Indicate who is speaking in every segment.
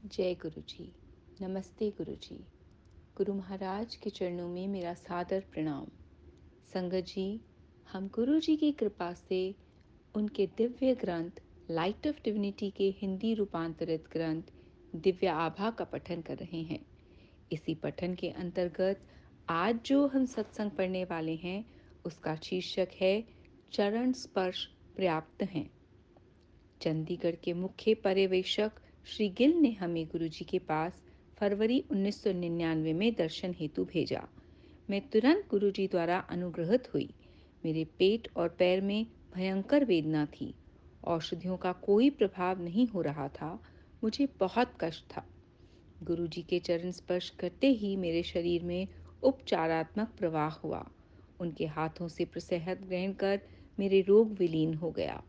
Speaker 1: जय गुरु जी। नमस्ते गुरु जी। गुरु महाराज के चरणों में मेरा सादर प्रणाम। संगत जी, हम गुरु जी की कृपा से उनके दिव्य ग्रंथ लाइट ऑफ डिविनिटी के हिंदी रूपांतरित ग्रंथ दिव्य आभा का पठन कर रहे हैं। इसी पठन के अंतर्गत आज जो हम सत्संग पढ़ने वाले हैं उसका शीर्षक है चरण स्पर्श पर्याप्त हैं। चंडीगढ़ के मुख्य पर्यवेक्षक श्री गिल ने हमें गुरुजी के पास फरवरी 1999 में दर्शन हेतु भेजा। मैं तुरंत गुरुजी द्वारा अनुग्रहित हुई। मेरे पेट और पैर में भयंकर वेदना थी। औषधियों का कोई प्रभाव नहीं हो रहा था। मुझे बहुत कष्ट था। गुरुजी के चरण स्पर्श करते ही मेरे शरीर में उपचारात्मक प्रवाह हुआ। उनके हाथों से प्रसाद ग्रहण कर मेरे रोग विलीन हो गया।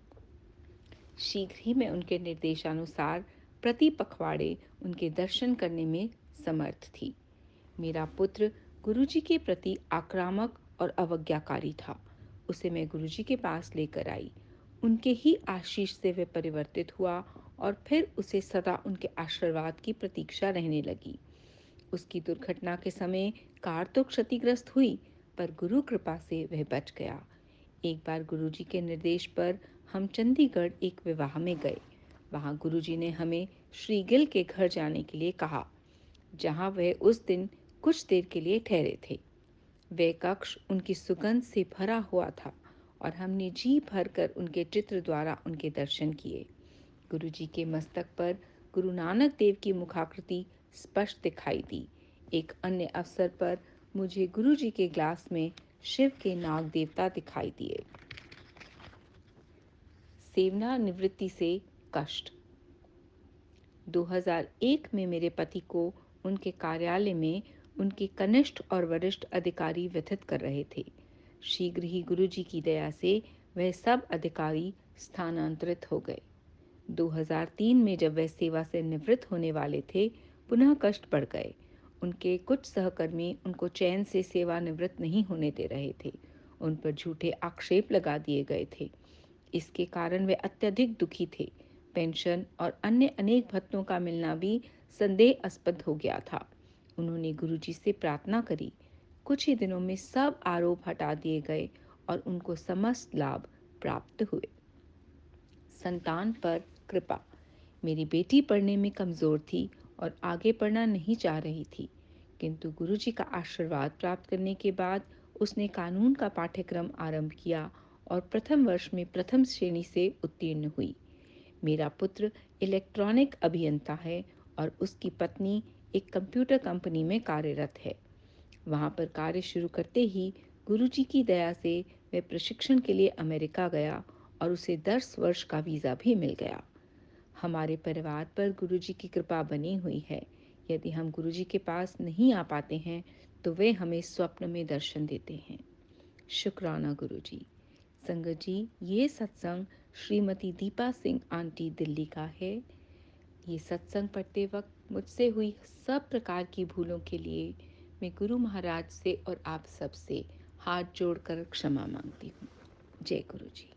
Speaker 1: शीघ्र ही मैं उनके निर्देशानुसार प्रति पखवाड़े उनके दर्शन करने में समर्थ थी। मेरा पुत्र गुरुजी के प्रति आक्रामक और अवज्ञाकारी था। उसे मैं गुरुजी के पास लेकर आई। उनके ही आशीष से वह परिवर्तित हुआ और फिर उसे सदा उनके आशीर्वाद की प्रतीक्षा रहने लगी। उसकी दुर्घटना के समय कार तो क्षतिग्रस्त हुई, पर गुरु कृपा से वह बच गया। एक बार गुरुजी के निर्देश पर हम चंडीगढ़ एक विवाह में गए। वहां गुरुजी ने हमें श्री गिल के घर जाने के लिए कहा, जहां वह उस दिन कुछ देर के लिए ठहरे थे। वह कक्ष उनकी सुगंध से भरा हुआ था और हमने जी भरकर उनके चित्र द्वारा उनके दर्शन किए। गुरुजी के मस्तक पर गुरु नानक देव की मुखाकृति स्पष्ट दिखाई दी। एक अन्य अवसर पर मुझे गुरुजी के ग्लास में शिव के नाग देवता दिखाई दिए। सेवानिवृत्ति से कष्ट। 2001 में मेरे पति को उनके कार्यालय में उनके कनिष्ठ और वरिष्ठ अधिकारी व्यथित कर रहे थे। शीघ्र ही गुरुजी की दया से वह सब अधिकारी स्थानांतरित हो गए। 2003 में जब वह सेवा से निवृत्त होने वाले थे, पुनः कष्ट बढ़ गए। उनके कुछ सहकर्मी उनको चैन से सेवानिवृत्त नहीं होने दे रहे थे। उन पर झूठे आक्षेप लगा दिए गए थे। इसके कारण वे अत्यधिक दुखी थे। पेंशन और अन्य अनेक भत्तों का मिलना भी संदेहास्पद हो गया था। उन्होंने गुरुजी से प्रार्थना करी। कुछ ही दिनों में सब आरोप हटा दिए गए और उनको समस्त लाभ प्राप्त हुए। संतान पर कृपा। मेरी बेटी पढ़ने में कमजोर थी और आगे पढ़ना नहीं चाह रही थी, किंतु गुरुजी का आशीर्वाद प्राप्त करने के बाद उसने कानून का पाठ्यक्रम आरंभ किया और प्रथम वर्ष में प्रथम श्रेणी से उत्तीर्ण हुई। मेरा पुत्र इलेक्ट्रॉनिक अभियंता है और उसकी पत्नी एक कंप्यूटर कंपनी में कार्यरत है। वहां पर कार्य शुरू करते ही गुरुजी की दया से वह प्रशिक्षण के लिए अमेरिका गया और उसे 10 वर्ष का वीज़ा भी मिल गया। हमारे परिवार पर गुरुजी की कृपा बनी हुई है। यदि हम गुरुजी के पास नहीं आ पाते हैं तो वे हमें स्वप्न में दर्शन देते हैं। शुक्राना गुरुजी। संगत जी, ये सत्संग श्रीमती दीपा सिंह आंटी दिल्ली का है। ये सत्संग पढ़ते वक्त मुझसे हुई सब प्रकार की भूलों के लिए मैं गुरु महाराज से और आप सब से हाथ जोड़कर क्षमा मांगती हूँ। जय गुरु जी।